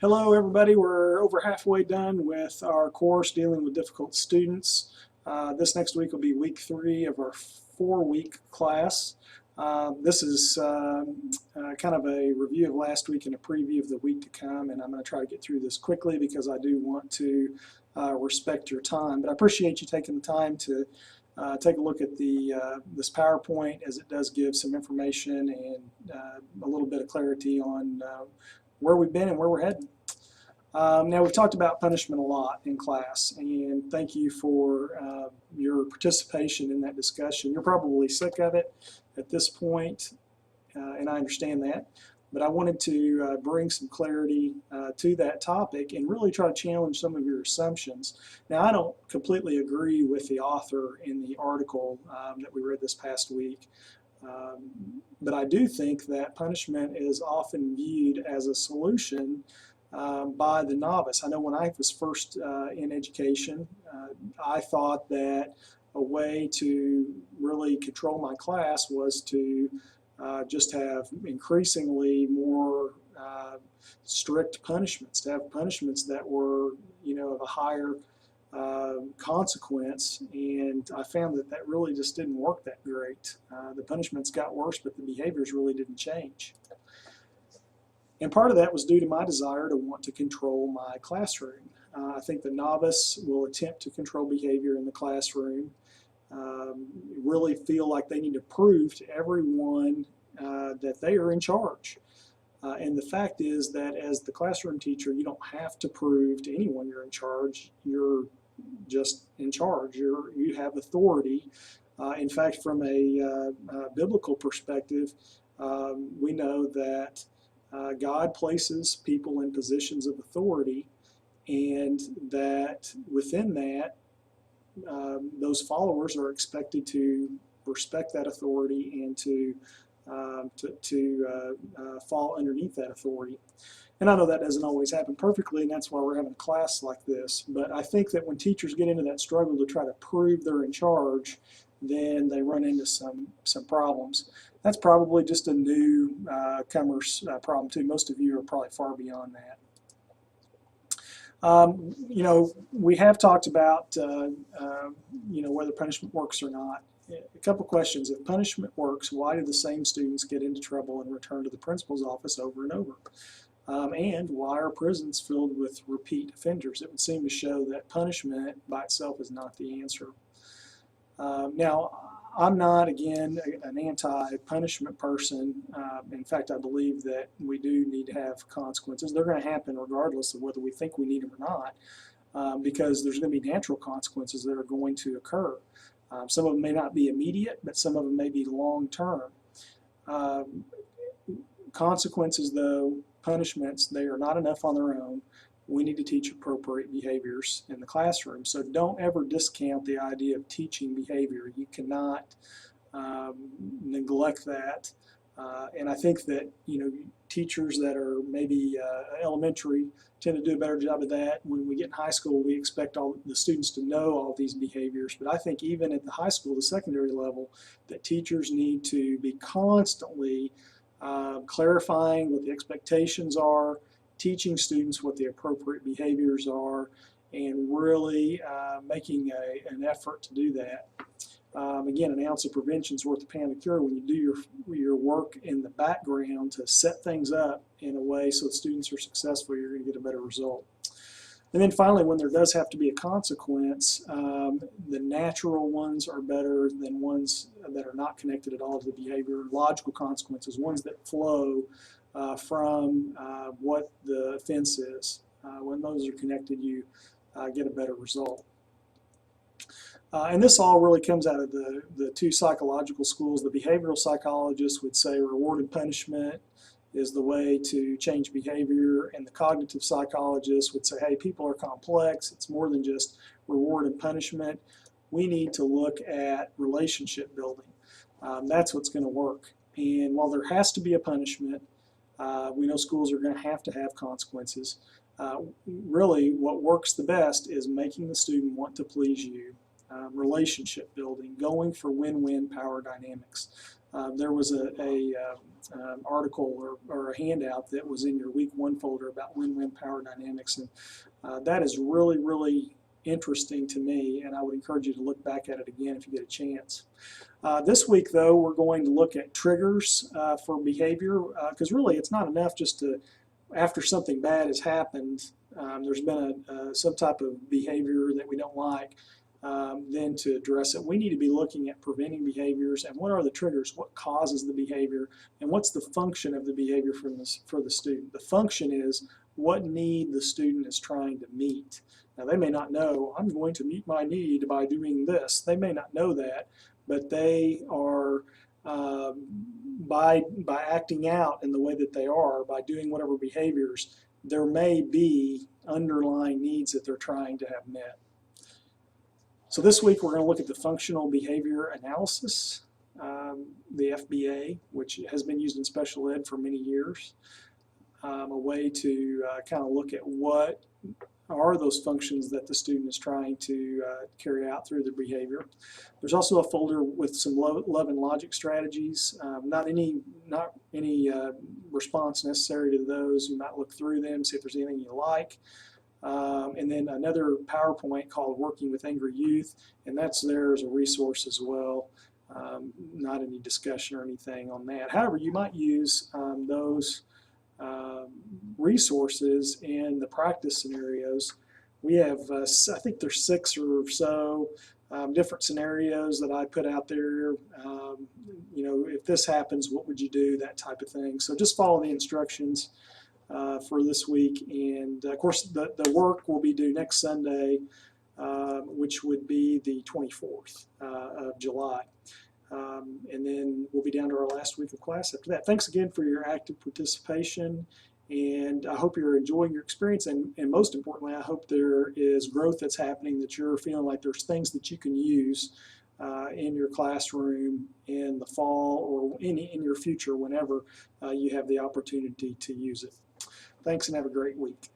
Hello everybody, we're over halfway done with our course dealing with difficult students. This next week will be week 3 of our 4-week class. This is kind of a review of last week and a preview of the week to come, and I'm going to try to get through this quickly because I do want to respect your time. But I appreciate you taking the time to take a look at this PowerPoint, as it does give some information and a little bit of clarity on where we've been and where we're heading. Now, we've talked about punishment a lot in class, and thank you for your participation in that discussion. You're probably sick of it at this point, and I understand that, but I wanted to bring some clarity to that topic and really try to challenge some of your assumptions. Now, I don't completely agree with the author in the article that we read this past week. But I do think that punishment is often viewed as a solution by the novice. I know when I was first in education, I thought that a way to really control my class was to just have increasingly more strict punishments, to have punishments that were, of a higher consequence, and I found that really just didn't work that great. The punishments got worse, but the behaviors really didn't change. And part of that was due to my desire to want to control my classroom. I think the novice will attempt to control behavior in the classroom, really feel like they need to prove to everyone that they are in charge. And the fact is that as the classroom teacher, you don't have to prove to anyone you're in charge. You're just in charge. You have authority. In fact, from a biblical perspective, we know that God places people in positions of authority, and that within that, those followers are expected to respect that authority and to fall underneath that authority. And I know that doesn't always happen perfectly, and that's why we're having a class like this. But I think that when teachers get into that struggle to try to prove they're in charge, then they run into some problems. That's probably just a new comer's problem too. Most of you are probably far beyond that. We have talked about whether punishment works or not. A couple questions. If punishment works, why do the same students get into trouble and return to the principal's office over and over? And why are prisons filled with repeat offenders? It would seem to show that punishment by itself is not the answer. Now, I'm not, again, an anti-punishment person. In fact, I believe that we do need to have consequences. They're going to happen regardless of whether we think we need them or not, because there's going to be natural consequences that are going to occur. Some of them may not be immediate, but some of them may be long-term. Consequences, though, punishments, they are not enough on their own. We need to teach appropriate behaviors in the classroom. So don't ever discount the idea of teaching behavior. You cannot neglect that. And I think that teachers that are maybe elementary tend to do a better job of that. When we get in high school, we expect all the students to know all these behaviors. But I think even at the high school, the secondary level, that teachers need to be constantly clarifying what the expectations are, teaching students what the appropriate behaviors are, and really making an effort to do that. Again, an ounce of prevention is worth a pound of cure. When you do your work in the background to set things up in a way so that students are successful, you're going to get a better result. And then finally, when there does have to be a consequence, the natural ones are better than ones that are not connected at all to the behavior. Logical consequences, ones that flow from what the offense is. When those are connected, you get a better result. And this all really comes out of the two psychological schools. The behavioral psychologists would say reward and punishment is the way to change behavior, and the cognitive psychologists would say, hey, people are complex. It's more than just reward and punishment. We need to look at relationship building. That's what's going to work. And while there has to be a punishment, we know schools are going to have consequences. Really, what works the best is making the student want to please you, relationship building, going for win-win power dynamics. There was an article or a handout that was in your week 1 folder about win-win power dynamics, and that is really, really interesting to me, and I would encourage you to look back at it again if you get a chance. This week, though, we're going to look at triggers for behavior, because really it's not enough just to, after something bad has happened, there's been some type of behavior that we don't like, then to address it. We need to be looking at preventing behaviors and what are the triggers, what causes the behavior, and what's the function of the behavior for the student. The function is what need the student is trying to meet. Now, they may not know, I'm going to meet my need by doing this. They may not know that, but they are, by acting out in the way that they are, by doing whatever behaviors, there may be underlying needs that they're trying to have met. So this week we're going to look at the functional behavior analysis, the FBA, which has been used in special ed for many years, a way to kind of look at what are those functions that the student is trying to carry out through their behavior. There's also a folder with some love and logic strategies. Not any response necessary to those. You might look through them, see if there's anything you like. And then another PowerPoint called Working with Angry Youth, and that's there as a resource as well. Not any discussion or anything on that. However, you might use those resources in the practice scenarios. We have, I think there's 6 or so different scenarios that I put out there. You know, if this happens, what would you do? That type of thing. So just follow the instructions for this week, and of course the work will be due next Sunday, which would be the 24th of July. And then we'll be down to our last week of class after that. Thanks again for your active participation, and I hope you're enjoying your experience, and most importantly, I hope there is growth that's happening, that you're feeling like there's things that you can use in your classroom in the fall or in your future whenever you have the opportunity to use it. Thanks and have a great week.